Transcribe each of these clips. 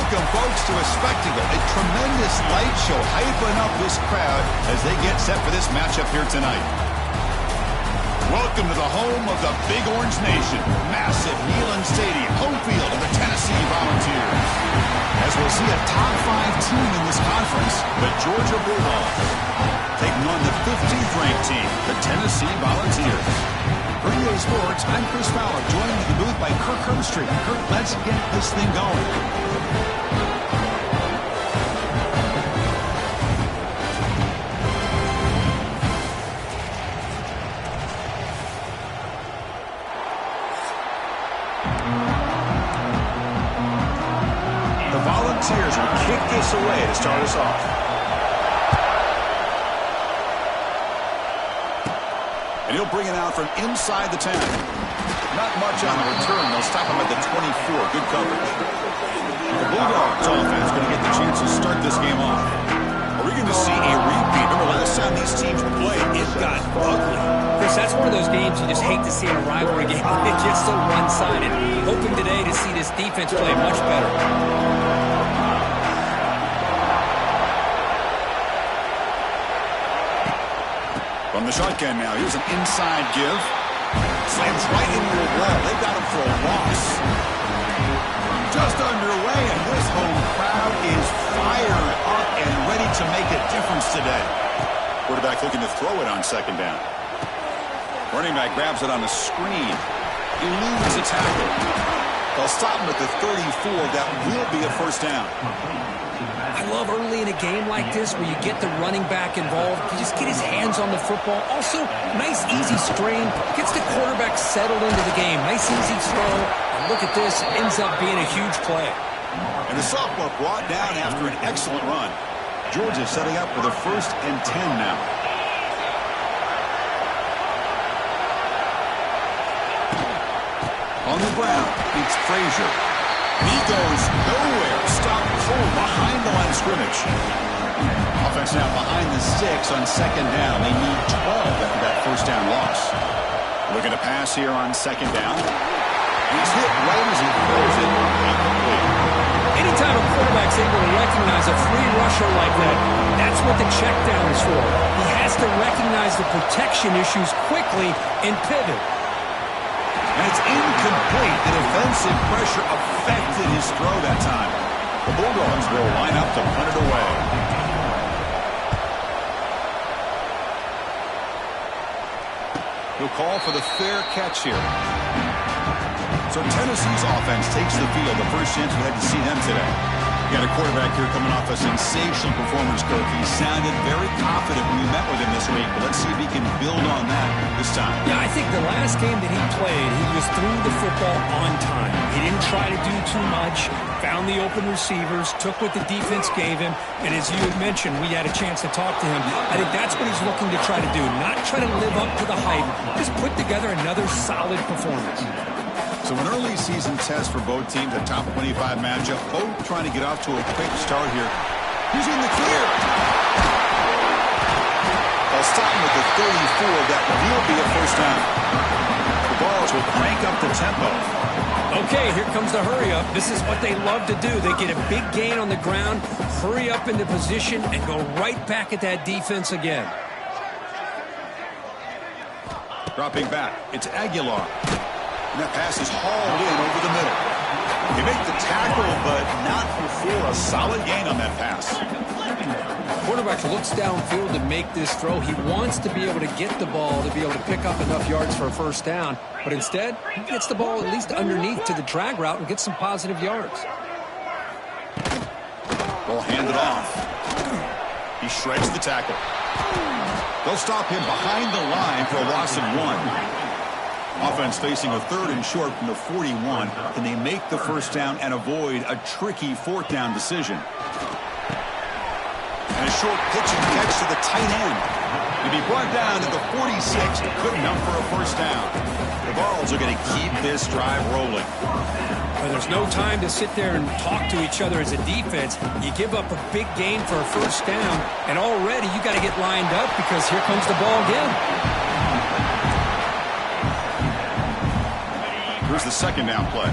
Welcome, folks, to a spectacle, a tremendous light show hyping up this crowd as they get set for this matchup here tonight. Welcome to the home of the Big Orange Nation, massive Neyland Stadium, home field of the Tennessee Volunteers. As we'll see a top 5 team in this conference, the Georgia Bulldogs, taking on the 15th ranked team, the Tennessee Volunteers. For EA Sports, I'm Chris Fowler, joined in the booth by Kirk Herbstreit. Kirk, let's get this thing going. The Volunteers will kick this away to start us off. And he'll bring it out from inside the 10. Not much on the return. They'll stop him at the 24. Good coverage. The Bulldogs offense going to get the chance to start this game off. Are we going to see a repeat? Remember last time these teams played, it got ugly. Chris, that's one of those games you just hate to see in a rivalry game. It gets so one-sided. Hoping today to see this defense play much better. From the shotgun now, here's an inside give. Slams right into the wall. They got him for a loss. Just underway, and this home crowd is fired up and ready to make a difference today. Quarterback looking to throw it on second down. Running back grabs it on the screen. He eludes a tackle. They'll stop him at the 34. That will be a first down. I love early in a game like this where you get the running back involved. You just get his hands on the football. Also, nice, easy screen. Gets the quarterback settled into the game. Nice, easy throw. And look at this. Ends up being a huge play. And the sophomore brought down after an excellent run. Georgia setting up for the 1st and 10 now. On the ground, it's Frazier. He goes nowhere. Stopped cold behind the line of scrimmage. Offense now behind the 6 on second down. They need 12 after that first down loss. Looking to pass here on second down. He's hit right as he throws it. Incomplete. Anytime a quarterback's able to recognize a free rusher like that, that's what the check down is for. He has to recognize the protection issues quickly and pivot. And it's incomplete. The defensive pressure affected his throw that time. The Bulldogs will line up to punt it away. He'll call for the fair catch here. So Tennessee's offense takes the field. The first chance we had to see them today. You got a quarterback here coming off a sensational performance, Kirk. He sounded very confident when we met with him this week, but let's see if he can build on that this time. Yeah, I think the last game that he played, he just threw the football on time. He didn't try to do too much, found the open receivers, took what the defense gave him, and as you had mentioned, we had a chance to talk to him. I think that's what he's looking to try to do, not try to live up to the hype, just put together another solid performance. So an early season test for both teams, a top 25 matchup, both trying to get off to a quick start here. He's in the clear. They'll stop him at the 34. That will be a first down. The Balls will crank up the tempo. Okay, here comes the hurry up. This is what they love to do. They get a big gain on the ground, hurry up into position, and go right back at that defense again. Dropping back, it's Aguilar. And that pass is hauled in over the middle. They make the tackle, but not before a solid gain on that pass. Quarterback looks downfield to make this throw. He wants to be able to get the ball to be able to pick up enough yards for a first down. But instead, he gets the ball at least underneath to the drag route and gets some positive yards. Ball handed off. He shreds the tackle. They'll stop him behind the line for a loss of 1. Offense facing a 3rd and short from the 41. Can they make the first down and avoid a tricky 4th down decision? And a short pitch and catch to the tight end. To be brought down at the 46, good enough for a first down. The Vols are going to keep this drive rolling. Well, there's no time to sit there and talk to each other as a defense. You give up a big gain for a first down, and already you got to get lined up because here comes the ball again. Here's the second down play.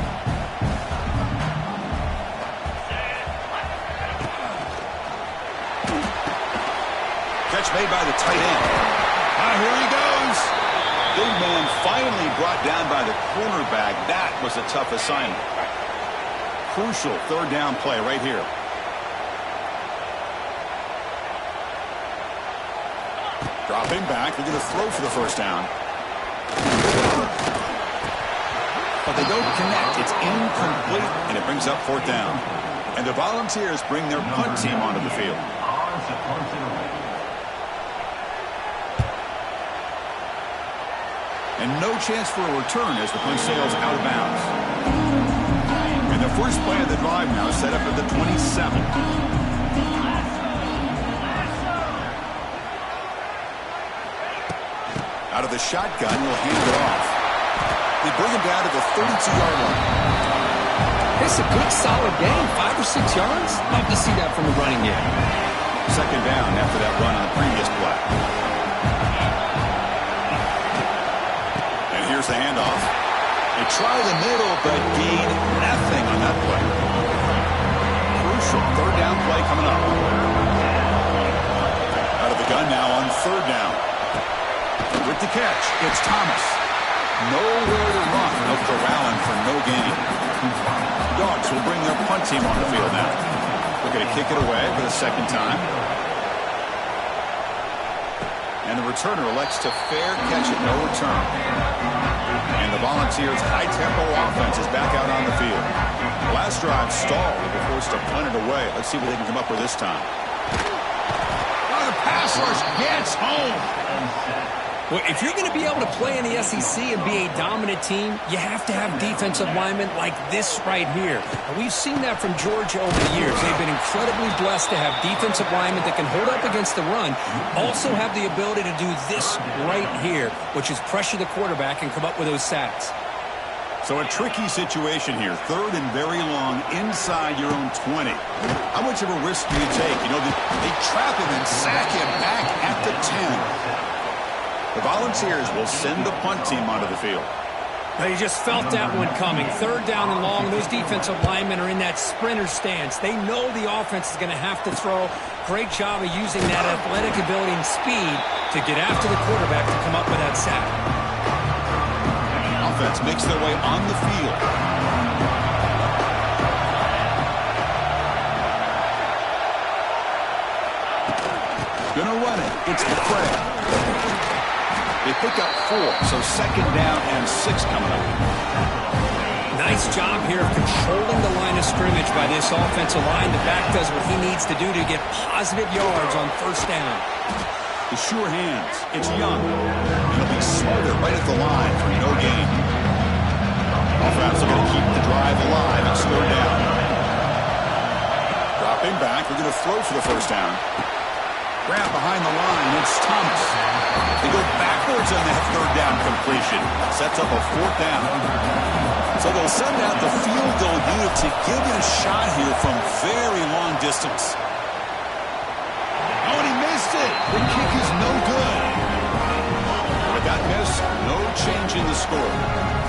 made by the tight end. Here he goes. Big man finally brought down by the cornerback. That was a tough assignment. Crucial third down play right here. Dropping back. They're going to throw for the first down. But they don't connect. It's incomplete, and it brings up fourth down. And the Volunteers bring their punt team onto the field. And no chance for a return as the punt sails out of bounds. And the first play of the drive now set up at the 27. Out of the shotgun, will hand it off. They bring him down to the 32-yard line. It's a good, solid game. 5 or 6 yards. Love to see that from the running game. Second down after that run on the previous play. And here's the handoff. They try the middle, but gain nothing on that play. Crucial third down play coming up. Out of the gun now on third down. With the catch, it's Thomas. Nowhere to run. No corralling for no gain. Dogs will bring their punt team on the field now. They're going to kick it away for the second time. And the returner elects to fair catch it, no return. And the Volunteers' high-tempo offense is back out on the field. Last drive stalled. They were forced to punt it away. Let's see what they can come up with this time. Oh, the pass rush gets home. Well, if you're going to be able to play in the SEC and be a dominant team, you have to have defensive linemen like this right here. And we've seen that from Georgia over the years. They've been incredibly blessed to have defensive linemen that can hold up against the run, also have the ability to do this right here, which is pressure the quarterback and come up with those sacks. So a tricky situation here. Third and very long inside your own 20. How much of a risk do you take? You know, they trap him and sack him back at the 10. The Volunteers will send the punt team onto the field. They just felt that one coming. Third down and long. Those defensive linemen are in that sprinter stance. They know the offense is going to have to throw. Great job of using that athletic ability and speed to get after the quarterback to come up with that sack. Offense makes their way on the field. Gonna run it. It's the Craig. They pick up 4, so second down and 6 coming up. Nice job here of controlling the line of scrimmage by this offensive line. The back does what he needs to do to get positive yards on first down. The sure hands. It's Young. He'll be smarter right at the line for no gain. Offense are going to keep the drive alive. It's third down. Dropping back. They're going to throw for the first down. Grab behind the line. It's Thomas. They go backwards on that third down completion. Sets up a fourth down. So they'll send out the field goal unit to give it a shot here from very long distance. Oh, and he missed it. The kick is no good. With that miss, no change in the score.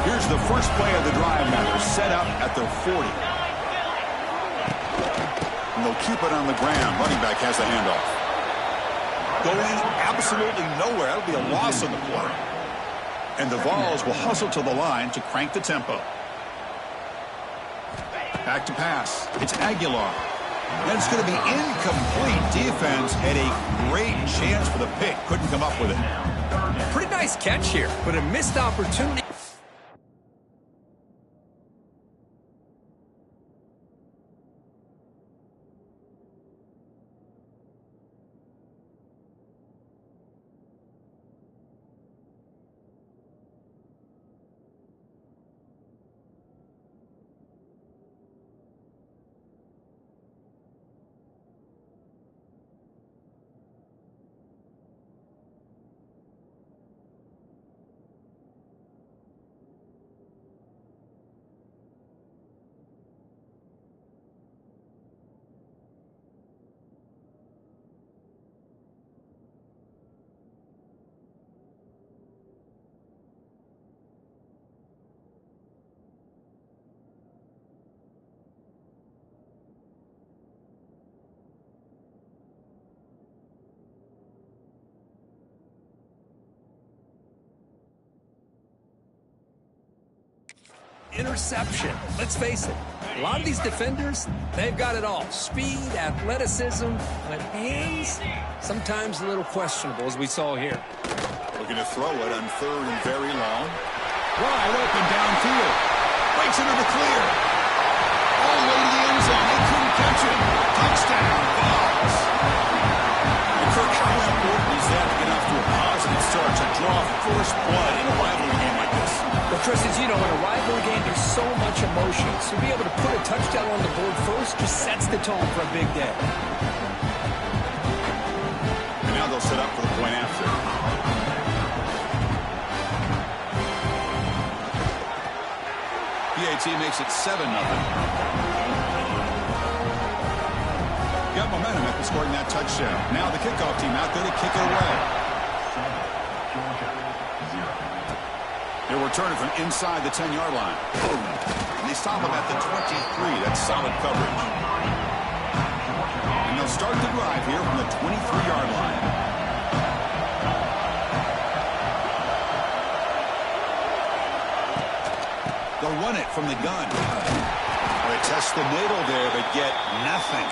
Here's the first play of the drive now. They're set up at their 40. And they'll keep it on the ground. Running back has the handoff. Going absolutely nowhere. That'll be a loss on the play. And the Vols will hustle to the line to crank the tempo. Back to pass. It's Aguilar. And it's going to be incomplete. Defense had a great chance for the pick. Couldn't come up with it. Pretty nice catch here, but a missed opportunity. interception. Let's face it, a lot of these defenders, they've got it all. Speed, athleticism, but hands, sometimes a little questionable, as we saw here. Looking to throw it on 3rd and very long. Wide open downfield. Breaks into the clear. All the way to the end zone. They couldn't catch him. Touchdown, Bucs. And Kirk, how important is that to get off to a positive start to draw first blood in a rivalry game like this? Well, Chris, as you know, in a rivalry game, there's so much emotion. So to be able to put a touchdown on the board first just sets the tone for a big day. And now they'll set up for the point after. PAT makes it 7-0. Got momentum after scoring that touchdown. Now the kickoff team out there to kick it away. They'll return it from inside the 10-yard line. And they stop him at the 23. That's solid coverage. And they'll start the drive here from the 23-yard line. They'll run it from the gun. They test the middle there, but get nothing.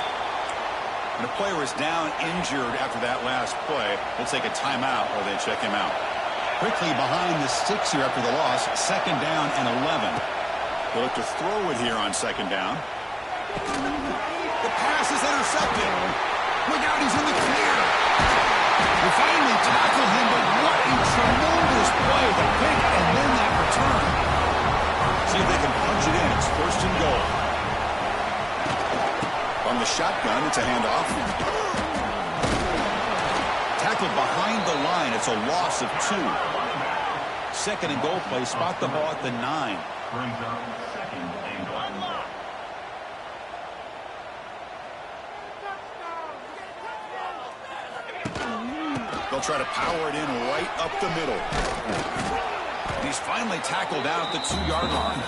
And the player is down injured after that last play. They'll take a timeout or they check him out. Quickly behind the sticks here after the loss. 2nd down and 11. They'll look to throw it here on 2nd down. The pass is intercepted. Look out, he's in the clear. They finally tackle him, but what a tremendous play. The pick and then that return. See if they can punch it in. It's 1st and goal. On the shotgun, it's a handoff. Tackled behind the line. It's a loss of 2. 2nd and goal play. Spot the ball at the 9. They'll try to power it in right up the middle. He's finally tackled out at the 2-yard line.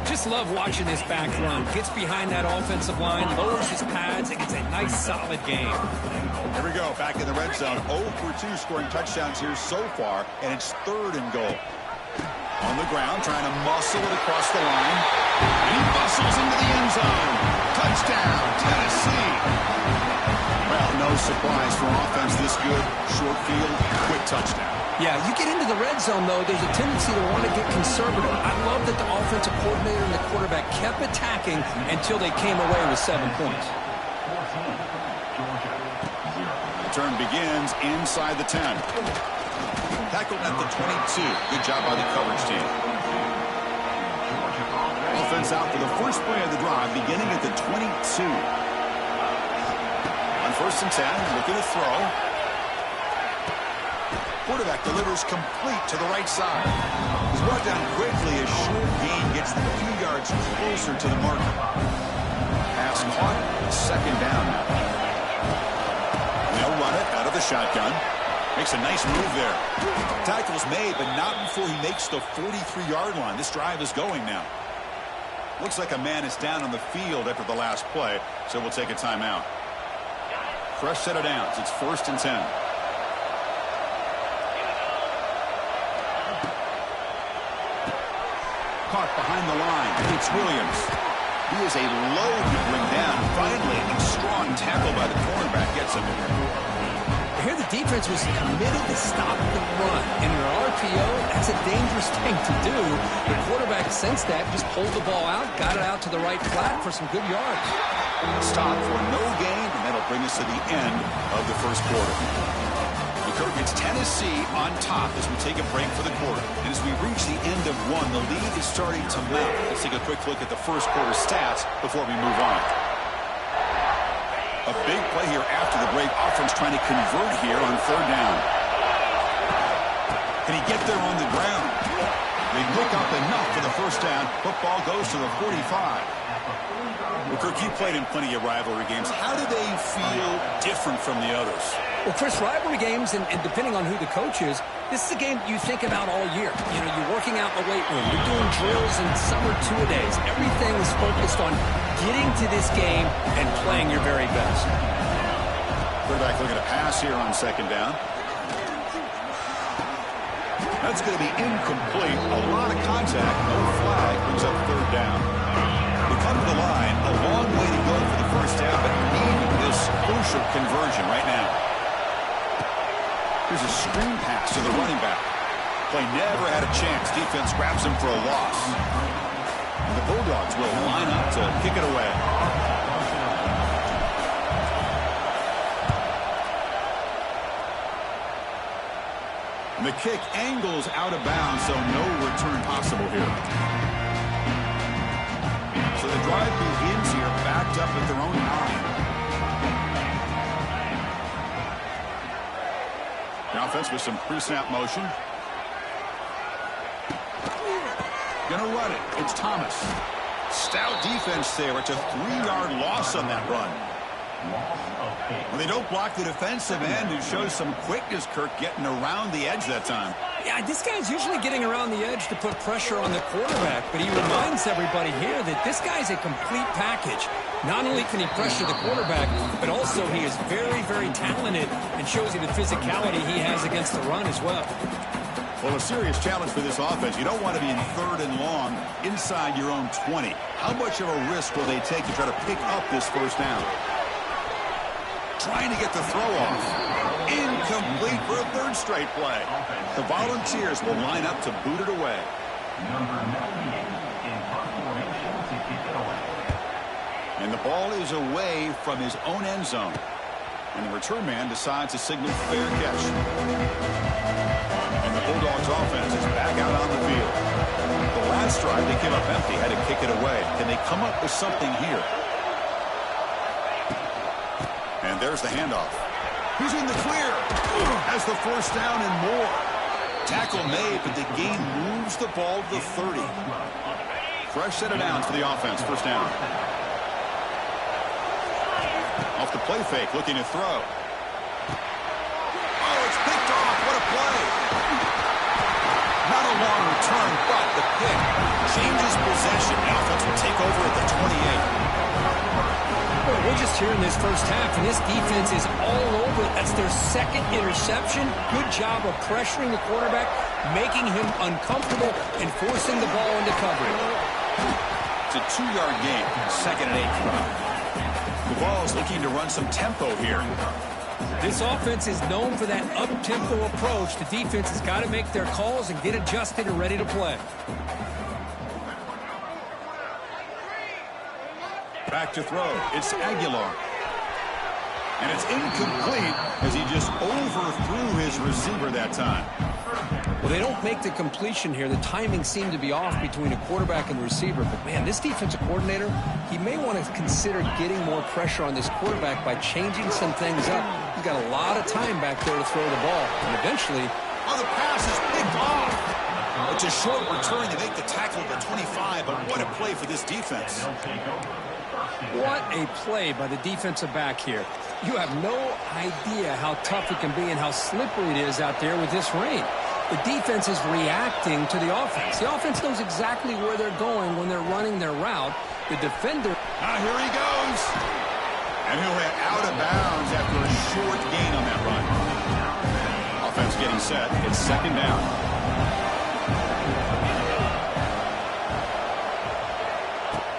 Just love watching this back run. Gets behind that offensive line, lowers his pads, and gets a nice, solid game. Here we go, back in the red zone. 0 for 2 scoring touchdowns here so far, and it's 3rd and goal. On the ground, trying to muscle it across the line. And he muscles into the end zone. Touchdown, Tennessee. Well, no surprise for offense this good. Short field, quick touchdown. Yeah, you get into the red zone, though, there's a tendency to want to get conservative. I love that the offensive coordinator and the quarterback kept attacking until they came away with 7 points. Return begins inside the 10. Tackled at the 22. Good job by the coverage team. Offense out for the first play of the drive, beginning at the 22. On 1st and 10, looking to throw. Quarterback delivers complete to the right side. He's brought down quickly as short gain gets them a few yards closer to the marker. Pass caught, 2nd down. They'll run it out of the shotgun. Makes a nice move there. Tackle's made, but not before he makes the 43-yard line. This drive is going now. Looks like a man is down on the field after the last play, so we'll take a timeout. Fresh set of downs. It's 1st and 10. Caught behind the line. It's Williams. He is a load to bring down. Finally, a strong tackle by the cornerback gets him. Here the defense was committed to stop the run. In an RPO, that's a dangerous thing to do. The quarterback sensed that, just pulled the ball out, got it out to the right flat for some good yards. Stop for no gain, and that'll bring us to the end of the first quarter. Kirk, it's Tennessee on top as we take a break for the quarter. And as we reach the end of 1, the lead is starting to mount. Let's take a quick look at the first quarter stats before we move on. A big play here after the break. Offense trying to convert here on 3rd down. Can he get there on the ground? They pick up enough for the first down. Football goes to the 45. Well, Kirk, you played in plenty of rivalry games. How do they feel different from the others? Well, Chris, rivalry games, and depending on who the coach is, this is a game you think about all year. You know, you're working out in the weight room. You're doing drills and summer two-a-days. Everything is focused on getting to this game and playing your very best. Quarterback looking to pass here on 2nd down. That's going to be incomplete. A lot of contact. No flag. Brings up third down. We come to the line. A long way to go for the first down, but needing this crucial conversion right now. Here's a screen pass to the running back. Play never had a chance. Defense grabs him for a loss. And the Bulldogs will line up to kick it away. And the kick angles out of bounds, so no return possible here. So the drive begins here, backed up at their own 9. The offense with some pre-snap motion. Gonna run it. It's Thomas. Stout defense there. It's a 3-yard loss on that run. When they don't block the defensive end, it shows some quickness, Kirk, getting around the edge that time. Yeah, this guy's usually getting around the edge to put pressure on the quarterback, but he reminds everybody here that this guy's a complete package. Not only can he pressure the quarterback, but also he is very, very talented and shows you the physicality he has against the run as well. Well, a serious challenge for this offense. You don't want to be in 3rd and long inside your own 20. How much of a risk will they take to try to pick up this first down? Trying to get the throw off. Incomplete for a 3rd straight play. The Volunteers will line up to boot it away. And the ball is away from his own end zone. And the return man decides to signal fair catch. And the Bulldogs offense is back out on the field. The last drive they came up empty, had to kick it away. Can they come up with something here? And there's the handoff. He's in the clear. Has the first down and more. Tackle made, but the gain moves the ball to the 30. Fresh set of downs for the offense. First down. Off the play fake, looking to throw. Oh, it's picked off. What a play. Not a long return, but the pick changes possession. The offense will take over at the 28. Boy, we're just here in this first half, and this defense is all over it. That's their 2nd interception. Good job of pressuring the quarterback, making him uncomfortable, and forcing the ball into coverage. It's a 2-yard gain, 2nd and 8. The ball is looking to run some tempo here. This offense is known for that up-tempo approach. The defense has got to make their calls and get adjusted and ready to play. Back to throw. It's Aguilar. And it's incomplete as he just overthrew his receiver that time. Well, they don't make the completion here. The timing seemed to be off between a quarterback and the receiver. But, man, this defensive coordinator, he may want to consider getting more pressure on this quarterback by changing some things up. He's got a lot of time back there to throw the ball. And eventually... Oh, the pass is picked off. It's a short return. They make the tackle at the 25, but what a play for this defense. What a play by the defensive back here. You have no idea how tough it can be and how slippery it is out there with this rain. The defense is reacting to the offense. The offense knows exactly where they're going when they're running their route. The defender... Here he goes. And he'll hit out of bounds after a short gain on that run. Offense getting set. It's 2nd down.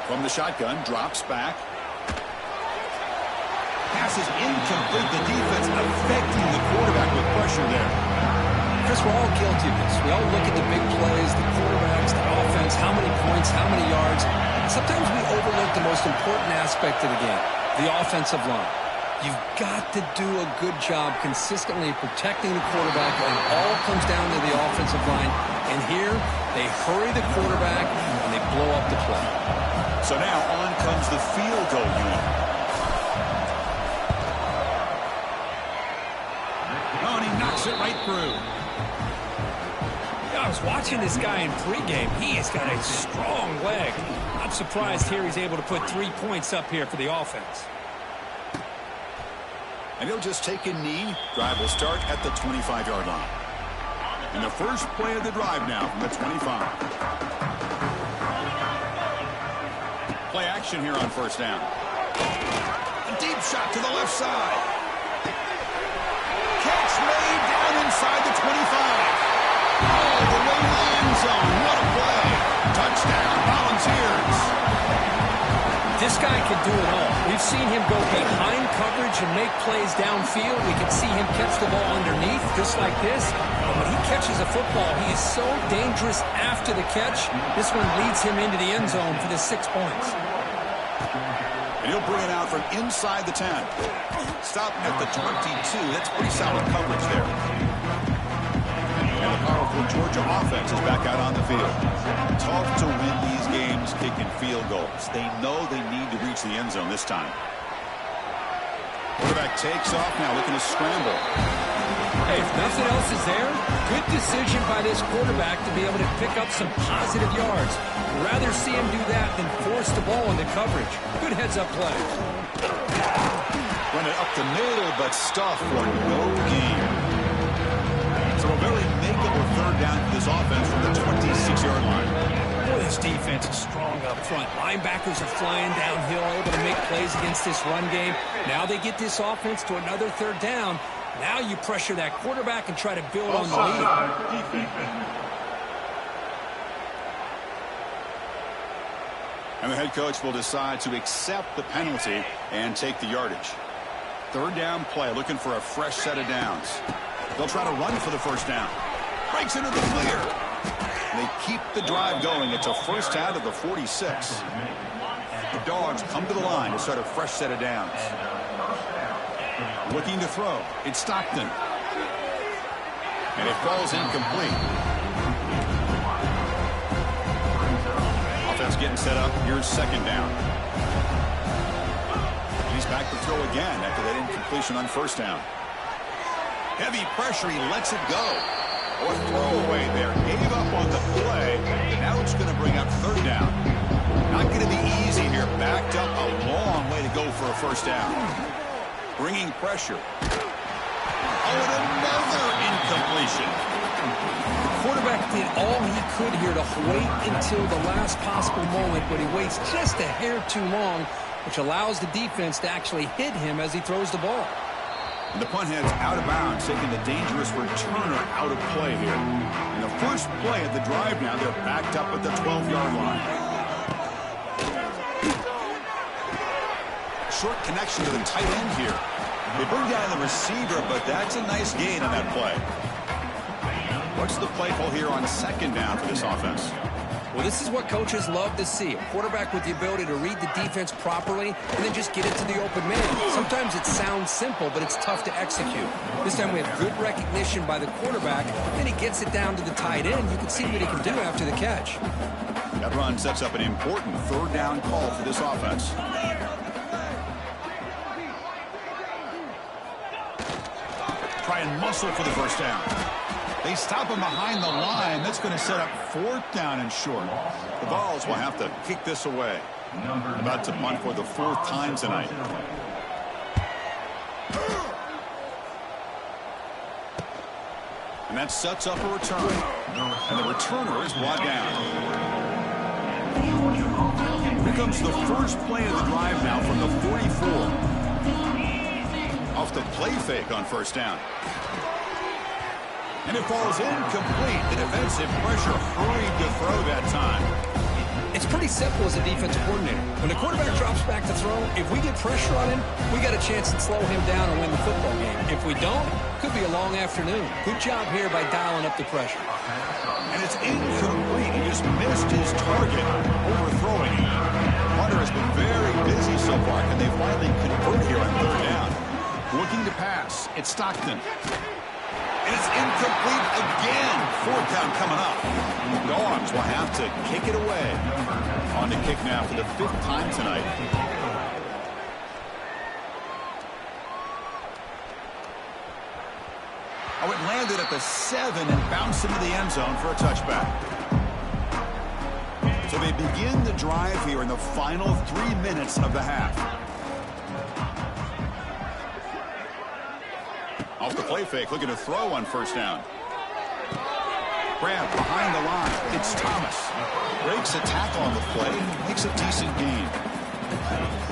From the shotgun, drops back. Pass is incomplete. The defense affecting the quarterback with pressure there. Chris, we're all guilty of this. We all look at the big plays, the quarterbacks, the offense, how many points, how many yards. Sometimes we overlook the most important aspect of the game, the offensive line. You've got to do a good job consistently protecting the quarterback, and it all comes down to the offensive line. And here, they hurry the quarterback, and they blow up the play. So now on comes the field goal unit. Oh, and he knocks it right through. I was watching this guy in pregame. He has got a strong leg. I'm surprised here he's able to put 3 points up here for the offense. And he'll just take a knee. Drive will start at the 25-yard line. And the first play of the drive now from the 25. Play action here on first down. A deep shot to the left side. Catch made down inside the 25. Oh, guy can do it all. We've seen him go behind coverage and make plays downfield. We can see him catch the ball underneath, just like this. But when he catches a football, he is so dangerous after the catch. This one leads him into the end zone for the 6 points. And he'll bring it out from inside the 10. Stopping at the 22. That's pretty solid coverage there. And the powerful Georgia offense is back out on the field. Tough to win these games kicking field goals. They know they need to reach the end zone this time. Quarterback takes off now, looking to scramble. Hey, if nothing else is there, good decision by this quarterback to be able to pick up some positive yards. Rather see him do that than force the ball into coverage. Good heads-up play. Run it up the middle, but stuff for no gain. So a very makeable third down for this offense from the 26-yard line. Boy, this defense is strong up front. Linebackers are flying downhill, able to make plays against this run game. Now they get this offense to another third down. Now you pressure that quarterback and try to build on the lead. And the head coach will decide to accept the penalty and take the yardage. Third down play, looking for a fresh set of downs. They'll try to run for the first down. Breaks into the clear. They keep the drive going. It's a first down to the 46. The Dogs come to the line to start a fresh set of downs. Looking to throw. It's Stockton. And it falls incomplete. Offense getting set up. Here's second down. He's back to throw again after that incompletion on first down. Heavy pressure. He lets it go. Or throwaway there. Gave up on the play. And now it's going to bring up third down. Not going to be easy here. Backed up a long way to go for a first down. Bringing pressure. Oh, and another incompletion. The quarterback did all he could here to wait until the last possible moment, but he waits just a hair too long, which allows the defense to actually hit him as he throws the ball. And the punt heads out of bounds, taking the dangerous returner out of play here. And the first play of the drive now, they're backed up at the 12-yard line. Short connection to the tight end here. They bring down the receiver, but that's a nice gain on that play. What's the play call here on second down for this offense? Well, this is what coaches love to see. A quarterback with the ability to read the defense properly and then just get it to the open man. Sometimes it sounds simple, but it's tough to execute. This time we have good recognition by the quarterback, then he gets it down to the tight end. You can see what he can do after the catch. That run sets up an important third down call for this offense. Try and muscle for the first down. They stop him behind the line. That's going to set up fourth down and short. The Vols will have to kick this away. About to punt for the fourth time tonight. And that sets up a return. And the returner is brought down. Here comes the first play of the drive now from the 44. Off the play fake on first down. And it falls incomplete. The defensive pressure hurried to throw that time. It's pretty simple as a defensive coordinator. When the quarterback drops back to throw, if we get pressure on him, we got a chance to slow him down and win the football game. If we don't, could be a long afternoon. Good job here by dialing up the pressure. And it's incomplete. He just missed his target, overthrowing him. Hunter has been very busy so far. Can they finally convert here on third down? Looking to pass. It's Stockton. And it's incomplete again. Fourth down coming up. The Dogs will have to kick it away. On the kick now for the fifth time tonight. Oh, it landed at the 7 and bounced into the end zone for a touchback. So they begin the drive here in the final 3 minutes of the half. Off the play fake, looking to throw on first down. Grab behind the line. It's Thomas. Breaks a tackle on the play. Makes a decent gain.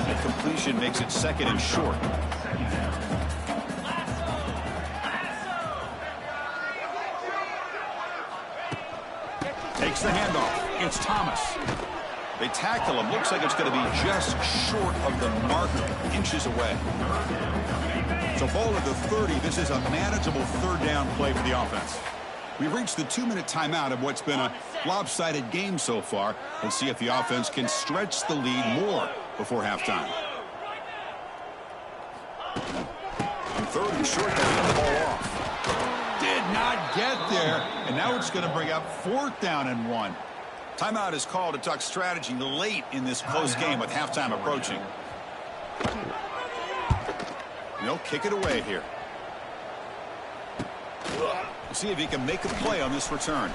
The completion makes it second and short. Takes the handoff. It's Thomas. They tackle him. Looks like it's going to be just short of the marker, inches away. So ball at the 30. This is a manageable third down play for the offense. We've reached the 2-minute timeout of what's been a lopsided game so far. Let's see if the offense can stretch the lead more before halftime. And third and short, they hand the ball off. Did not get there, and now it's going to bring up 4th down and 1. Timeout is called to talk strategy late in this close game with halftime approaching. And they'll kick it away here. We'll see if he can make a play on this return.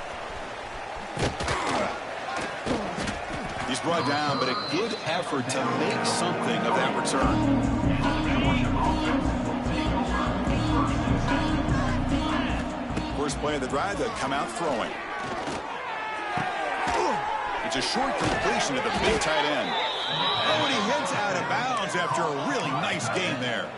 He's brought down, but a good effort to make something of that return. First play of the drive, they'll come out throwing. It's a short completion to the big tight end. Oh, and he heads out of bounds after a really nice game there.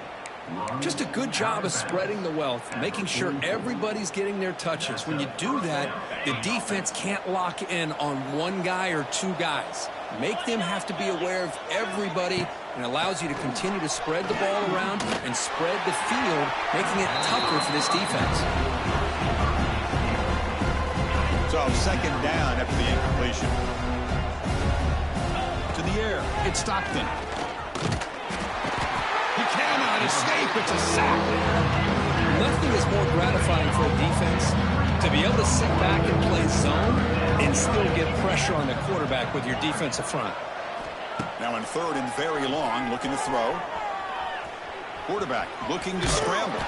Just a good job of spreading the wealth, making sure everybody's getting their touches. When you do that, the defense can't lock in on one guy or two guys. Make them have to be aware of everybody, and allows you to continue to spread the ball around and spread the field, making it tougher for this defense. So 2nd down after the incompletion. To the air, it's Stockton. He cannot escape. It's a sack. Nothing is more gratifying for a defense to be able to sit back and play zone and still get pressure on the quarterback with your defensive front. Now in 3rd and very long, looking to throw. Quarterback looking to scramble.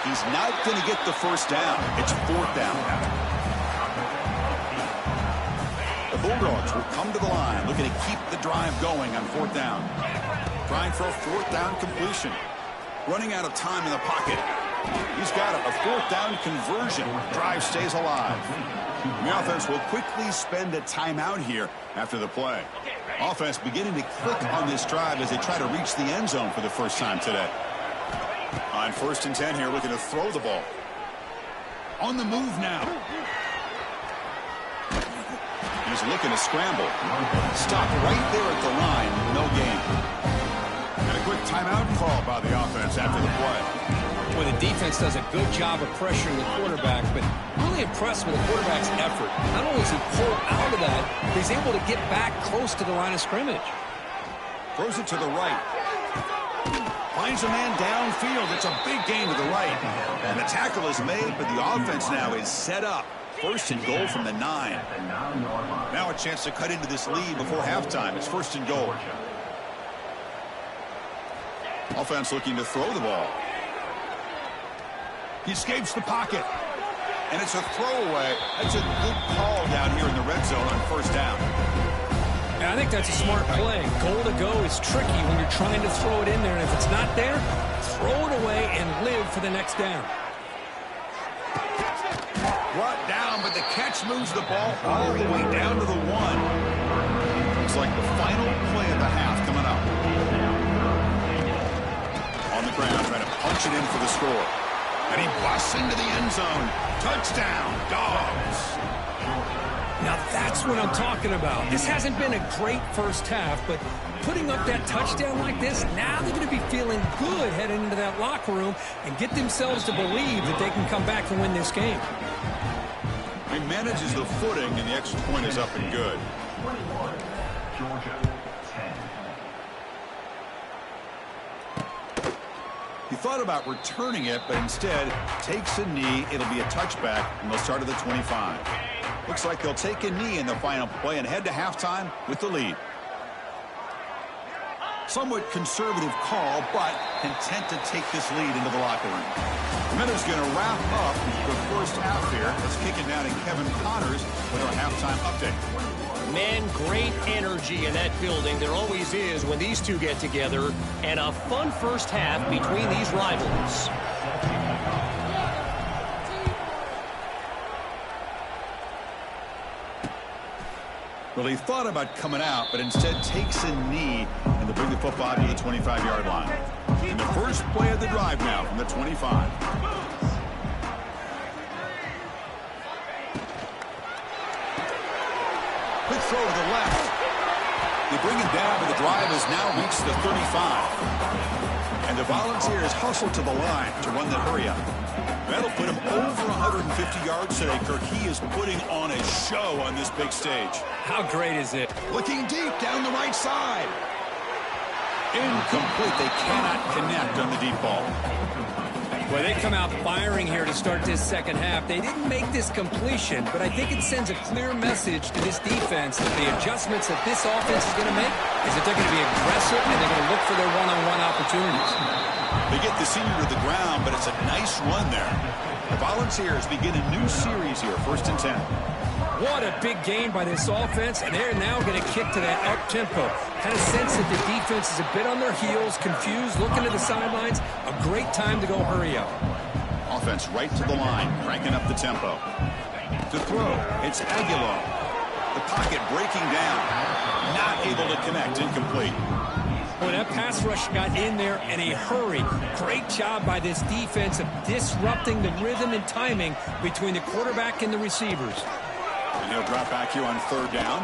He's not going to get the first down. It's 4th down. The Bulldogs will come to the line, looking to keep the drive going on 4th down. Trying for a 4th down completion. Running out of time in the pocket. He's got a 4th down conversion. Drive stays alive. The offense will quickly spend a timeout here after the play. Offense beginning to click on this drive as they try to reach the end zone for the first time today. On 1st and 10 here, looking to throw the ball. On the move now. He's looking to scramble. Stopped right there at the line. No gain. And a quick timeout call by the offense after the play. Well, the defense does a good job of pressuring the quarterback, but really impressed with the quarterback's effort. Not only does he pull out of that, but he's able to get back close to the line of scrimmage. Throws it to the right. Finds a man downfield. It's a big gain to the right. And the tackle is made, but the offense now is set up. 1st and goal from the 9. Now a chance to cut into this lead before halftime. It's 1st and goal. Offense looking to throw the ball. He escapes the pocket. And it's a throwaway. That's a good call down here in the red zone on 1st down. And I think that's a smart play. Goal to go is tricky when you're trying to throw it in there. And if it's not there, throw it away and live for the next down. Brought down, but the catch moves the ball all the way down to the 1. Looks like the final play of the half coming up. On the ground, trying to punch it in for the score. And he busts into the end zone. Touchdown, Dogs. Now that's what I'm talking about. This hasn't been a great first half, but putting up that touchdown like this, now they're going to be feeling good heading into that locker room and get themselves to believe that they can come back and win this game. He manages the footing, and the extra point is up and good. He thought about returning it, but instead takes a knee. It'll be a touchback, and they'll start at the 25. Looks like they'll take a knee in the final play and head to halftime with the lead. Somewhat conservative call, but intent to take this lead into the locker room. The Miners going to wrap up the first half here. Let's kick it down to Kevin Connors with our halftime update. Man, great energy in that building. There always is when these two get together. And a fun first half between these rivals. Well, he thought about coming out, but instead takes a knee and to bring the football to the 25-yard line. And the first play of the drive now from the 25. Quick throw to the left. bring him down, but the drive has now reached the 35. And the Volunteers hustle to the line to run the hurry up. That'll put him over 150 yards today, Kirk. He is putting on a show on this big stage. How great is it? Looking deep down the right side. Incomplete. They cannot connect on the deep ball. Well, they come out firing here to start this second half. They didn't make this completion, but I think it sends a clear message to this defense that the adjustments that this offense is going to make is that they're going to be aggressive and they're going to look for their one-on-one opportunities. They get the senior to the ground, but it's a nice run there. The Volunteers begin a new series here, 1st and 10. What a big gain by this offense, and they're now going to kick to that up-tempo. Kind of sense that the defense is a bit on their heels, confused, looking to the sidelines. A great time to go hurry up. Offense right to the line, cranking up the tempo. To throw, it's Aguilar. The pocket breaking down. Not able to connect, incomplete. Boy, that pass rush got in there in a hurry. Great job by this defense of disrupting the rhythm and timing between the quarterback and the receivers. And he'll drop back here on 3rd down.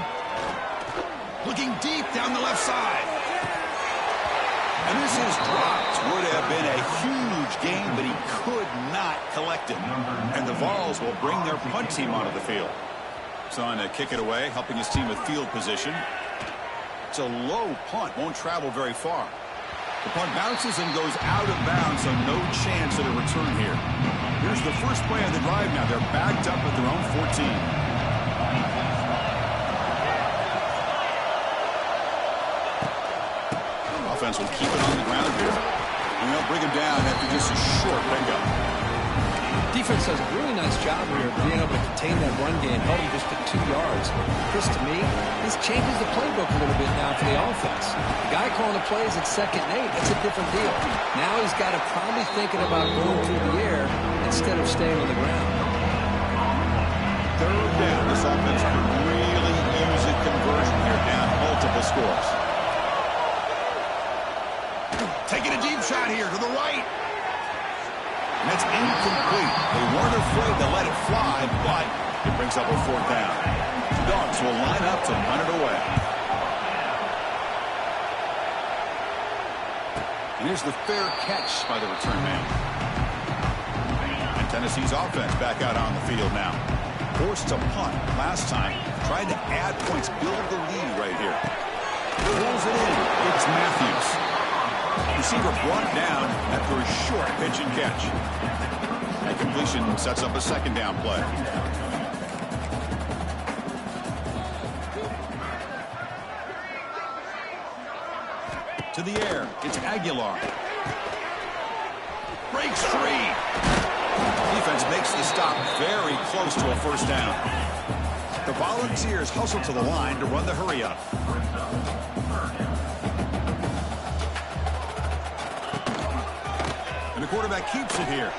Looking deep down the left side. And this is dropped. Would have been a huge gain, but he could not collect it. And the Vols will bring their punt team onto the field. So on to kick it away, helping his team with field position. It's a low punt, won't travel very far. The punt bounces and goes out of bounds, so no chance at a return here. Here's the first play of the drive now. They're backed up at their own 14. Offense will keep it on the ground here. And they'll bring him down after just a short pickup. Defense does a really nice job here of being able to contain that run game, held him just to 2 yards. Chris, to me, this changes the playbook a little bit now for the offense. The guy calling the plays at 2nd and 8, that's a different deal. Now he's got to probably thinking about going through the air instead of staying on the ground. 3rd down. This offense could really use a conversion here, down multiple scores. Taking a deep shot here to the right. And it's incomplete. They weren't afraid to let it fly, but it brings up a 4th down. The Dogs will line up to punt it away. And here's the fair catch by the return man. And Tennessee's offense back out on the field now. Forced to punt last time. Trying to add points, build the lead right here. Pulls it in. It's Matthews. Receiver brought down after a short pitch and catch. That completion sets up a 2nd down play. To the air, it's Aguilar. Breaks free. Defense makes the stop very close to a 1st down. The Volunteers hustle to the line to run the hurry up. The quarterback keeps it here.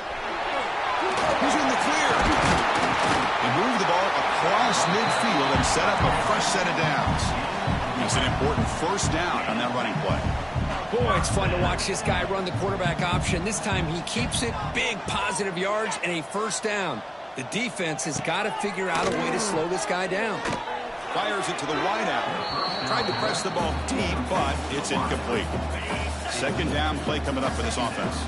He's in the clear. They move the ball across midfield and set up a fresh set of downs. It's an important 1st down on that running play. Boy, it's fun to watch this guy run the quarterback option. This time he keeps it, big positive yards, and a 1st down. The defense has got to figure out a way to slow this guy down. Fires it to the wideout. Tried to press the ball deep, but it's incomplete. 2nd down play coming up for this offense.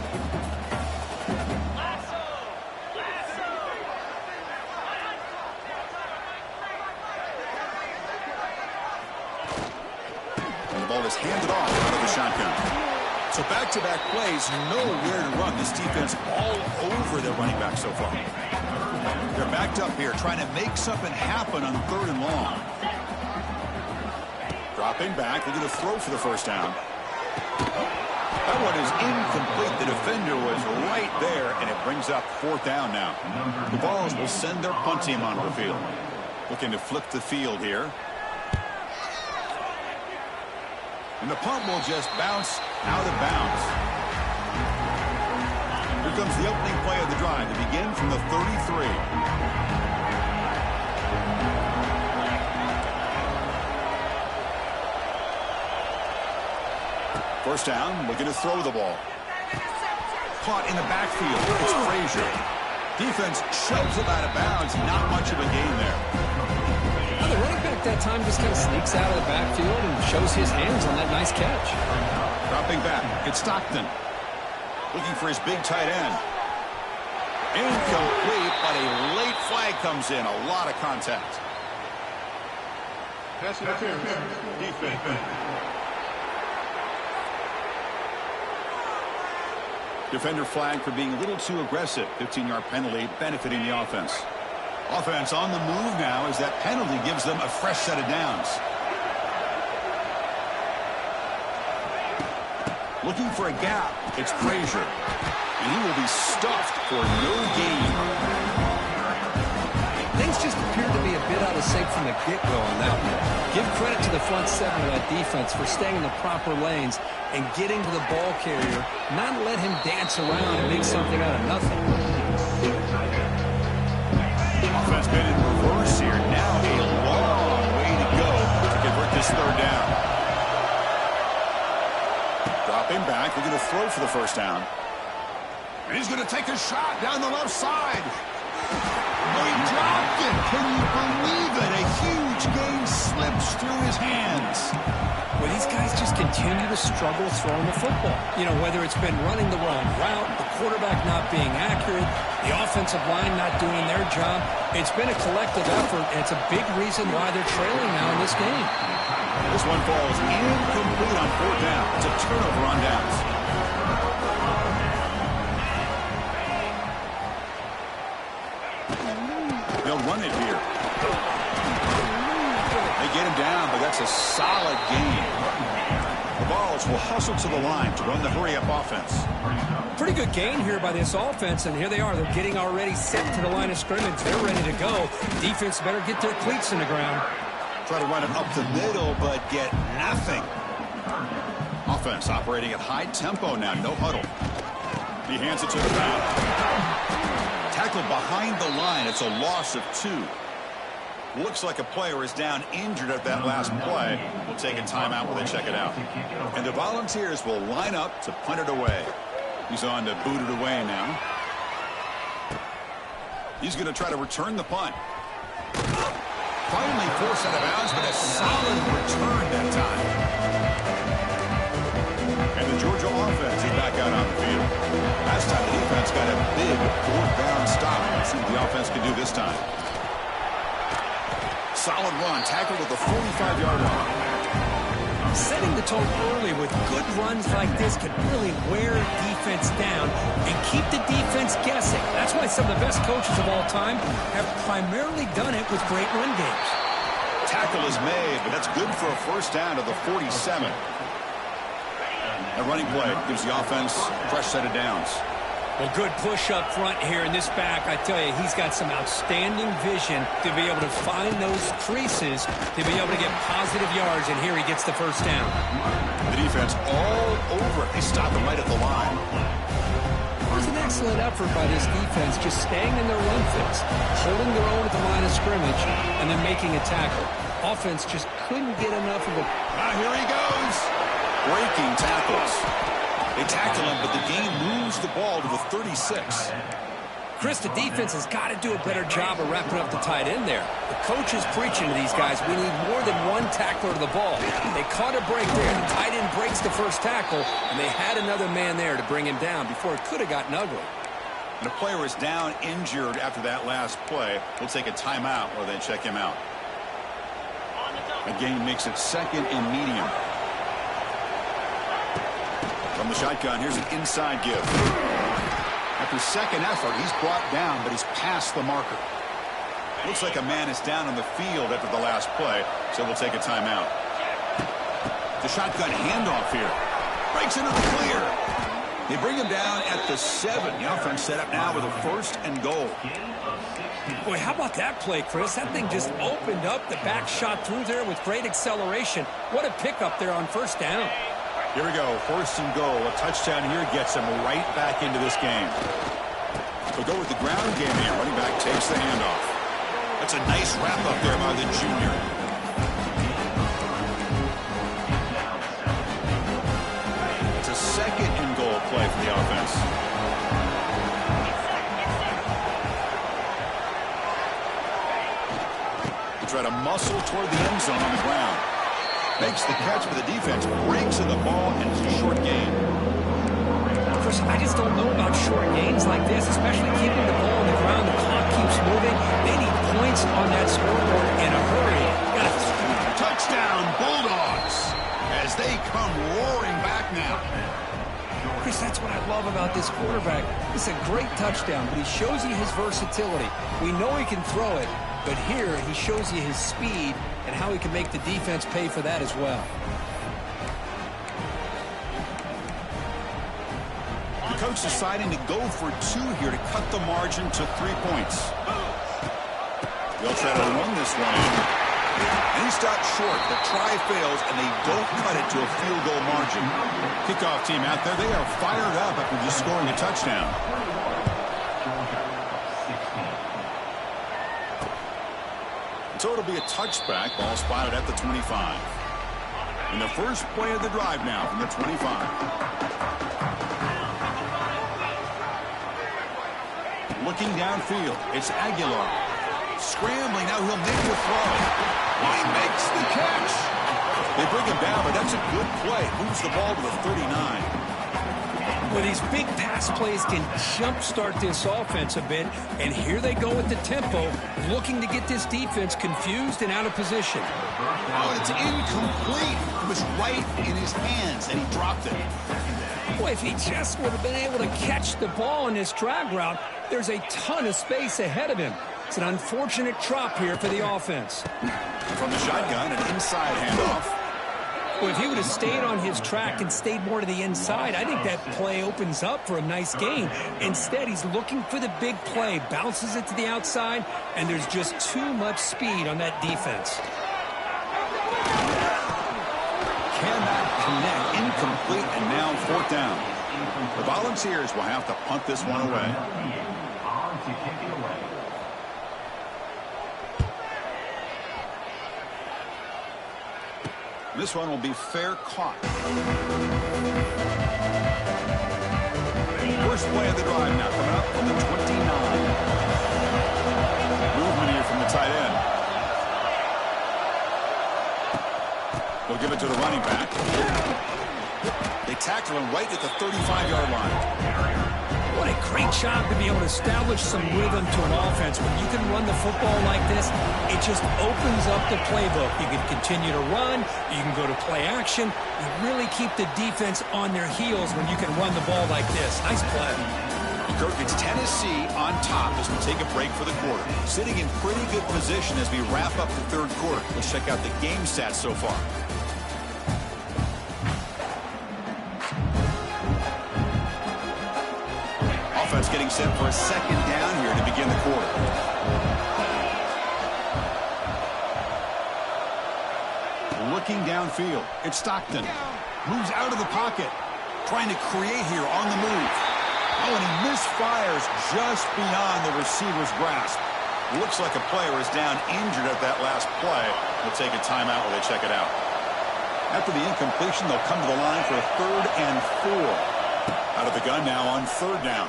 Is handed off out of the shotgun. So back-to-back plays, nowhere to run. This defense all over their running back so far. They're backed up here, trying to make something happen on 3rd and long. Dropping back, looking to throw for the 1st down. That one is incomplete. The defender was right there, and it brings up 4th down now. The Vols will send their punt team onto the field. Looking to flip the field here. And the punt will just bounce out of bounds. Here comes the opening play of the drive to begin from the 33. First down, looking to throw the ball. Caught in the backfield. It's Frazier. Defense shoves him out of bounds. Not much of a gain there. Now the running back that time just kind of sneaks out of the backfield and shows his hands on that nice catch. Dropping back, it's Stockton. Looking for his big tight end. Incomplete, but a late flag comes in. A lot of contact. Pass interference. Defense. Defender flag for being a little too aggressive. 15-yard penalty benefiting the offense. Offense on the move now as that penalty gives them a fresh set of downs. Looking for a gap. It's Frazier. And he will be stuffed for no gain. Things just appeared to be a bit out of sync from the get-go on that one. Give credit to the front seven of that defense for staying in the proper lanes and getting to the ball carrier, not let him dance around and make something out of nothing. Offense been in reverse here. Now a long way to go to convert this third down. Dropping back. We're going to throw for the first down. And he's going to take a shot down the left side. Oh, he dropped it. Can you believe it? A huge gain slips through his hands. Well, these guys just continue to struggle throwing the football. You know, whether it's been running the wrong route, the quarterback not being accurate, the offensive line not doing their job. It's been a collective effort, and it's a big reason why they're trailing now in this game. This one falls incomplete on fourth down. It's a turnover on downs. They'll run it here. They get him down, but that's a solid gain. The Vols will hustle to the line to run the hurry-up offense. Pretty good gain here by this offense, and here they are. They're getting already set to the line of scrimmage. They're ready to go. Defense better get their cleats in the ground. Try to run it up the middle, but get nothing. Offense operating at high tempo now. No huddle. He hands it to the back. Tackled behind the line. It's a loss of 2. Looks like a player is down injured at that last play. We'll take a timeout while they check it out. And the Volunteers will line up to punt it away. He's on to boot it away now. He's going to try to return the punt. Finally forced out of bounds, but a solid return that time. And the Georgia offense is back out on the field. Last time the defense got a big fourth down stop. Let's see what the offense can do this time. Solid run, tackled at the 45-yard line. Setting the tone early with good runs like this can really wear defense down and keep the defense guessing. That's why some of the best coaches of all time have primarily done it with great run games. Tackle is made, but that's good for a first down to the 47. A running play gives the offense a fresh set of downs. Well, good push up front here in this back. I tell you, he's got some outstanding vision to be able to find those creases, to be able to get positive yards, and here he gets the first down. The defense all over it. They stop him right at the line. It was an excellent effort by this defense, just staying in their run fits, holding their own at the line of scrimmage, and then making a tackle. Offense just couldn't get enough of a... Here he goes. Breaking tackles. They tackle him, but the game moves the ball to the 36. Chris, the defense has got to do a better job of wrapping up the tight end there. The coach is preaching to these guys, we need more than one tackler to the ball. They caught a break there. The tight end breaks the first tackle, and they had another man there to bring him down before it could have gotten ugly. And a player is down injured after that last play. We'll take a timeout or then check him out. The game makes it second and medium. From the shotgun, here's an inside give. After second effort, he's brought down, but he's past the marker. Looks like a man is down on the field after the last play, so we'll take a timeout. The shotgun handoff here. Breaks into the clear. They bring him down at the 7. The offense set up now with a first and goal. Boy, how about that play, Chris? That thing just opened up. The back shot through there with great acceleration. What a pickup there on first down. Here we go, first and goal. A touchdown here gets him right back into this game. We'll go with the ground game here. Running back takes the handoff. That's a nice wrap up there by the junior. It's a second and goal play for the offense. They try to muscle toward the end zone on the ground. Makes the catch for the defense, breaks in the ball, and it's a short gain. Chris, I just don't know about short gains like this, especially keeping the ball on the ground. The clock keeps moving. They need points on that scoreboard in a hurry. Touchdown, Bulldogs, as they come roaring back now. Chris, that's what I love about this quarterback. It's a great touchdown, but he shows you his versatility. We know he can throw it, but here he shows you his speed and how he can make the defense pay for that as well. The coach deciding to go for 2 here to cut the margin to 3 points. They'll try to run this one in. And he stopped short. The try fails, and they don't cut it to a field goal margin. Kickoff team out there, they are fired up after just scoring a touchdown. So it'll be a touchback. Ball spotted at the 25. In the first play of the drive now from the 25. Looking downfield, it's Aguilar. Scrambling, now he'll make the throw. He makes the catch. They bring him down, but that's a good play. Moves the ball to the 39. Well, these big pass plays can jumpstart this offense a bit, and here they go with the tempo, looking to get this defense confused and out of position. Oh, it's incomplete. It was right in his hands, and he dropped it. Boy, if he just would have been able to catch the ball in this drag route, there's a ton of space ahead of him. It's an unfortunate drop here for the offense. From the shotgun, an inside handoff. Well, if he would have stayed on his track and stayed more to the inside, I think that play opens up for a nice gain. Instead, he's looking for the big play, bounces it to the outside, and there's just too much speed on that defense. Cannot connect, incomplete, and now 4th down. The Volunteers will have to punt this one away. This one will be fair caught. First play of the drive now coming up from the 29. Movement here from the tight end. They'll give it to the running back. They tackle him right at the 35-yard line. What a great job to be able to establish some rhythm to an offense. When you can run the football like this, it just opens up the playbook. You can continue to run. You can go to play action. You really keep the defense on their heels when you can run the ball like this. Nice play. Kirk, it's Tennessee on top as we take a break for the quarter. Sitting in pretty good position as we wrap up the 3rd quarter. Let's check out the game stats so far. Offense getting set for a 2nd down here to begin the quarter. Looking downfield, it's Stockton. Moves out of the pocket, trying to create here on the move. Oh, and he misfires just beyond the receiver's grasp. Looks like a player is down injured at that last play. We'll take a timeout while they check it out. After the incompletion, they'll come to the line for a 3rd and 4. Out of the gun now on 3rd down.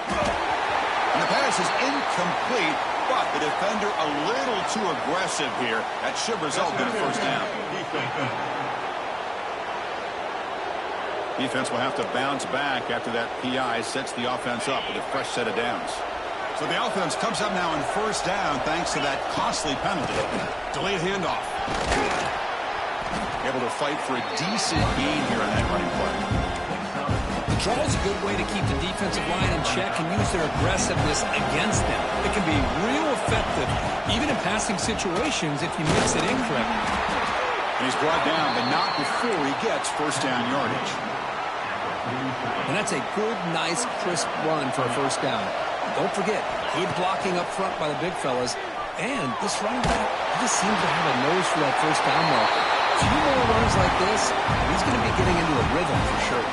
And the pass is incomplete, but the defender a little too aggressive here. That should result in a 1st down. Defense will have to bounce back after that PI sets the offense up with a fresh set of downs. So the offense comes up now on 1st down thanks to that costly penalty. Delayed handoff. Able to fight for a decent gain here on that running play. The draw is a good way to keep the defensive line in check and use their aggressiveness against them. It can be real effective, even in passing situations, if you mix it incorrectly. And he's brought down, but not before he gets 1st down yardage. And that's a good, nice, crisp run for a 1st down. Don't forget, good blocking up front by the big fellas. And this running back just seems to have a nose for that 1st down marker. A few more runs like this, he's going to be getting into a rhythm for sure.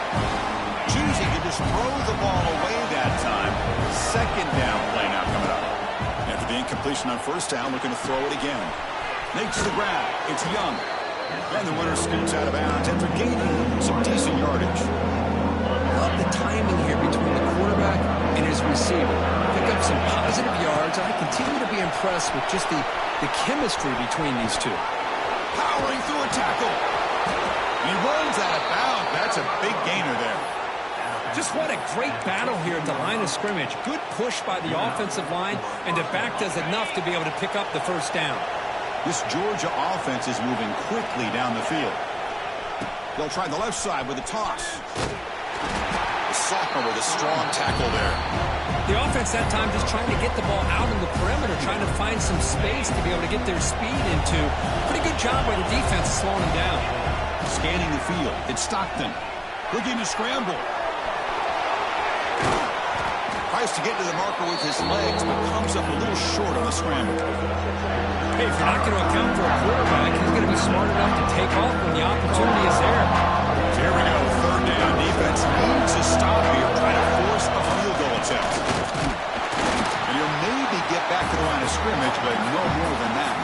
Choosing to just throw the ball away that time. 2nd down play now coming up. After the incompletion on 1st down, looking to throw it again. Makes the grab. It's Young. And the runner scoots out of bounds after gaining some decent yardage. Love the timing here between the quarterback and his receiver. Pick up some positive yards. I continue to be impressed with just the the chemistry between these two. Powering through a tackle. He runs out of bounds. That's a big gainer there. Just what a great battle here at the line of scrimmage. Good push by the offensive line, and the back does enough to be able to pick up the first down. This Georgia offense is moving quickly down the field. They'll try the left side with a toss. The sophomore with a strong tackle there. The offense that time just trying to get the ball out on the perimeter, trying to find some space to be able to get their speed into. Pretty good job by the defense slowing them down. Scanning the field. It's Stockton. Looking to scramble. Tries to get to the marker with his legs, but comes up a little short on the scramble. Hey, if you're not going to account for a quarterback, he's going to be smart enough to take off when the opportunity is there. So here we go. Third down. Defense needs a stop here, trying to force a field goal attempt. And he'll maybe get back to the line of scrimmage, but no more than that.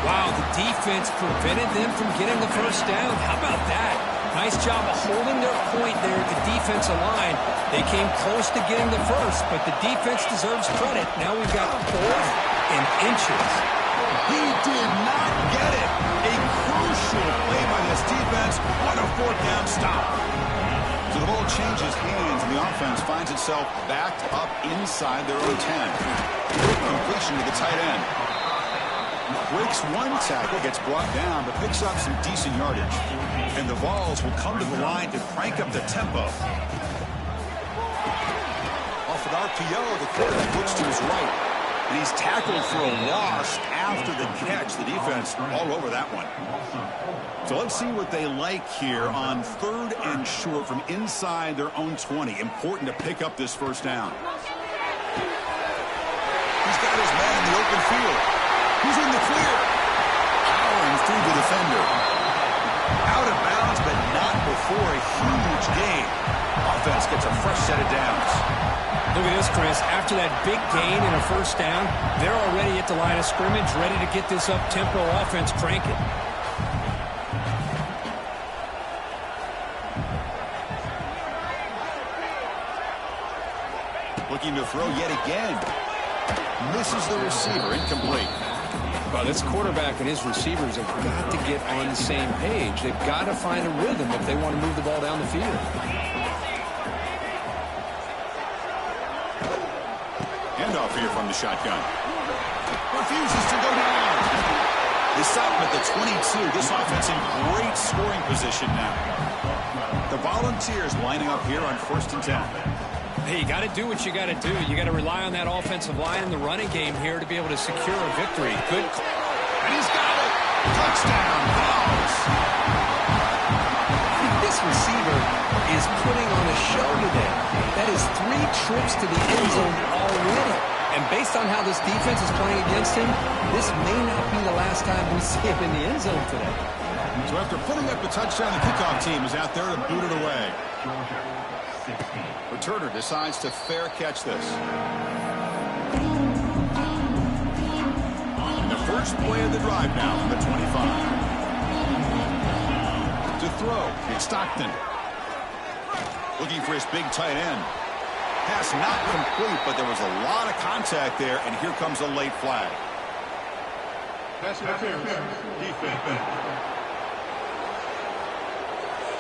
Wow, the defense prevented them from getting the first down. How about that? Nice job of holding their point there at the defensive line. They came close to getting the first, but the defense deserves credit. Now we've got 4th and inches. He did not get it. A crucial play by this defense. What a 4th down stop. So the ball changes hands, and the offense finds itself backed up inside their own 10. Quick completion to the tight end. Breaks one tackle, gets brought down, but picks up some decent yardage. And the Vols will come to the line to crank up the tempo. Off an RPO, the quarterback looks to his right. And he's tackled for a loss after the catch. The defense all over that one. So let's see what they like here on 3rd and short from inside their own 20. Important to pick up this first down. He's got his man in the open field. He's in the clear. Powering through the defender. Out of bounds, but not before a huge gain. Offense gets a fresh set of downs. Look at this, Chris. After that big gain and a first down, they're already at the line of scrimmage, ready to get this up-tempo offense cranking. Looking to throw yet again. Misses the receiver. Incomplete. Well, this quarterback and his receivers have got to get on the same page. They've got to find a rhythm if they want to move the ball down the field. Handoff here from the shotgun. Refuses to go down. They stop him at the 22. This offense in great scoring position now. The Volunteers lining up here on 1st and 10. Hey, you got to do what you got to do. You got to rely on that offensive line in the running game here to be able to secure a victory. Good. And he's got it. Touchdown, Vols. This receiver is putting on a show today. That is 3 trips to the end zone already. And based on how this defense is playing against him, this may not be the last time we see him in the end zone today. So after putting up the touchdown, the kickoff team is out there to boot it away. Returner decides to fair catch this. And the first play of the drive now from the 25. To throw, it's Stockton. Looking for his big tight end. Pass not complete, but there was a lot of contact there, and here comes a late flag. Pass interference. Defense.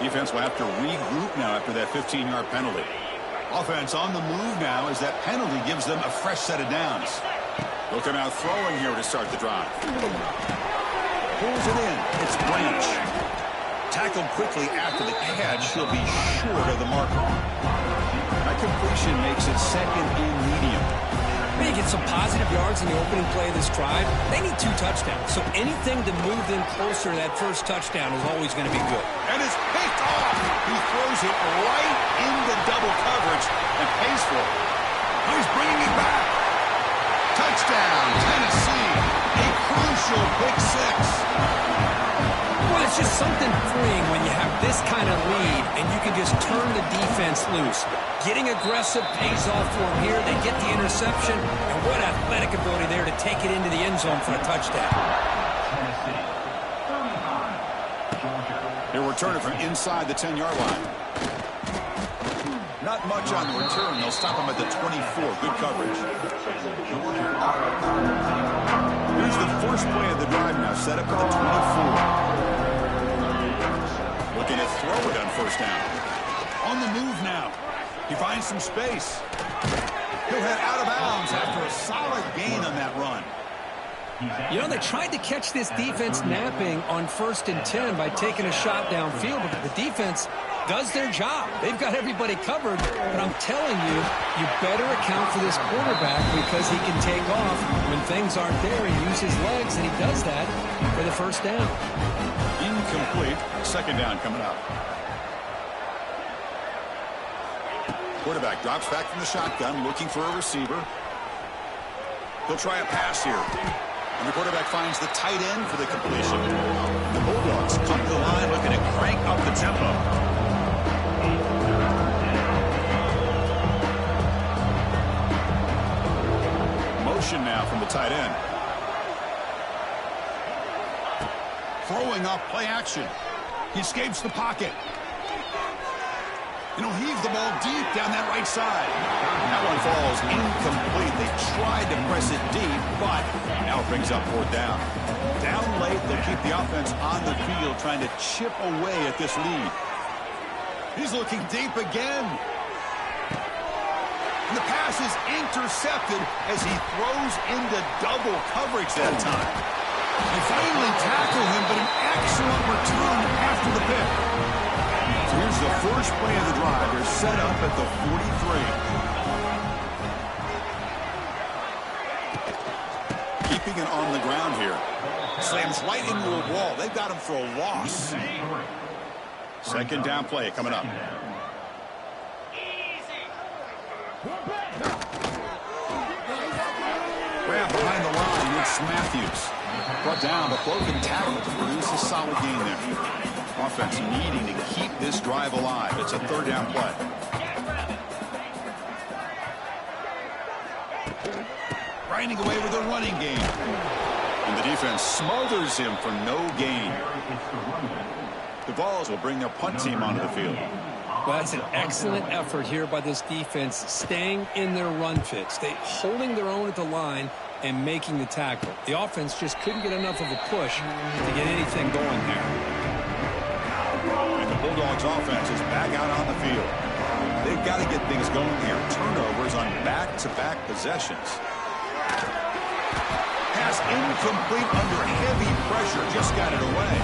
Defense will have to regroup now after that 15-yard penalty. Offense on the move now as that penalty gives them a fresh set of downs. They'll come out throwing here to start the drive. Pulls it in. It's Branch. Tackled quickly after the catch. He'll be short of the marker. That completion makes it 2nd and medium. They get some positive yards in the opening play of this drive. They need 2 touchdowns, so anything to move them closer to that first touchdown is always going to be good. And it's picked off. He throws it right into double coverage and pays for it. Now he's bringing it back. Touchdown, Tennessee. A crucial pick 6. Well, it's just something freeing when you have this kind of lead and you can just turn the defense loose. Getting aggressive pays off for them here. They get the interception, and what athletic ability there to take it into the end zone for a touchdown. They'll return it from inside the 10-yard line. Not much on the return. They'll stop him at the 24. Good coverage. Here's the first play of the drive now. Set up at the 24. Looking to throw it on first down. On the move now. He finds some space. He'll head out of bounds after a solid gain on that run. You know, they tried to catch this defense napping on 1st and 10 by taking a shot downfield, but the defense does their job. They've got everybody covered, but I'm telling you, you better account for this quarterback because he can take off when things aren't there and use his legs, and he does that for the first down. Incomplete. Second down coming up. Quarterback drops back from the shotgun, looking for a receiver. He'll try a pass here. And the quarterback finds the tight end for the completion. The Bulldogs come to the line looking to crank up the tempo. Motion now from the tight end. Throwing up play action. He escapes the pocket. And he'll heave the ball deep down that right side. That one falls incomplete. They tried to press it deep, but now it brings up fourth down. Down late, they'll keep the offense on the field, trying to chip away at this lead. He's looking deep again. And the pass is intercepted as he throws into double coverage that time. They finally tackle him, but an excellent return after the pick. So here's the first play of the drive. They're set up at the 43. Keeping it on the ground here. Slams right into a wall. They've got him for a loss. Second down play coming up. Grab behind the line. It's Matthews. Brought down, but broken tackle to produce a solid gain there. Offense needing to keep this drive alive. It's a third down play. Grinding away with a running game. And the defense smothers him for no gain. The Vols will bring their punt team onto the field. Well, that's an excellent effort here by this defense, staying in their run fits. They holding their own at the line and making the tackle. The offense just couldn't get enough of a push to get anything going there. And the Bulldogs offense is back out on the field. They've got to get things going here. Turnovers on back-to-back possessions. Pass incomplete under heavy pressure. Just got it away.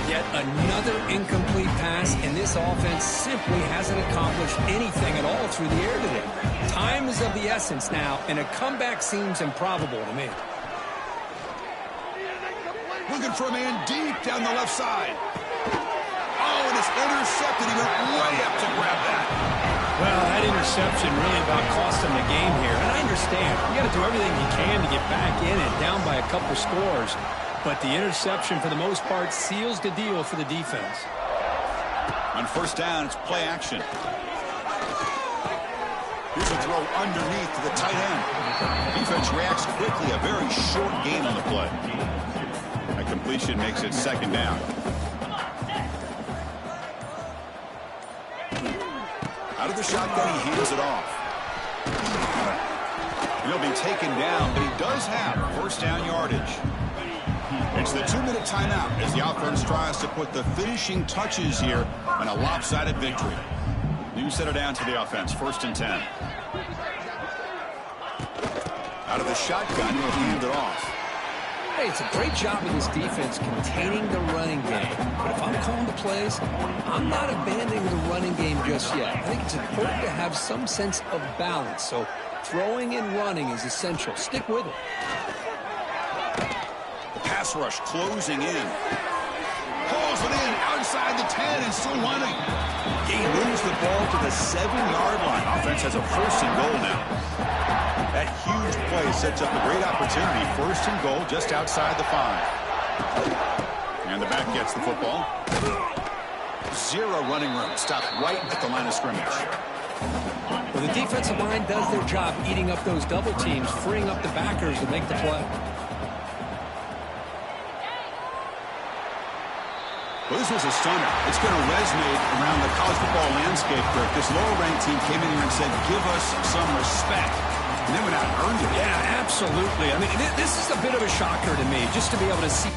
Yet another incomplete pass, and this offense simply hasn't accomplished anything at all through the air today. Time is of the essence now, and a comeback seems improbable to me. Looking for a man deep down the left side. Oh, and it's intercepted. He went way up to grab that. Well, that interception really about cost him the game here, and I understand. You got to do everything you can to get back in it, down by a couple scores. But the interception, for the most part, seals the deal for the defense. On first down, it's play action. Here's a throw underneath to the tight end. Defense reacts quickly. A very short gain on the play. A completion makes it second down. Out of the shotgun, he hands it off. He'll be taken down, but he does have first down yardage. It's the 2-minute timeout as the offense tries to put the finishing touches here on a lopsided victory. New set it down to the offense, 1st and 10. Out of the shotgun, he'll hand it off. Hey, it's a great job of this defense containing the running game. But if I'm calling the plays, I'm not abandoning the running game just yet. I think it's important to have some sense of balance. So throwing and running is essential. Stick with it. Pass rush closing in. Pulls it in outside the 10 and still running. He moves the ball to the 7-yard line. Offense has a 1st and goal now. That huge play sets up a great opportunity. 1st and goal just outside the 5. And the back gets the football. Zero running room. Stopped right at the line of scrimmage. Well, the defensive line does their job eating up those double teams, freeing up the backers to make the play. Well, this was a stunner. It's going to resonate around the college football landscape, Rick. This lower-ranked team came in here and said, give us some respect. And they went out and earned it. Yeah, absolutely. I mean, this is a bit of a shocker to me, just to be able to see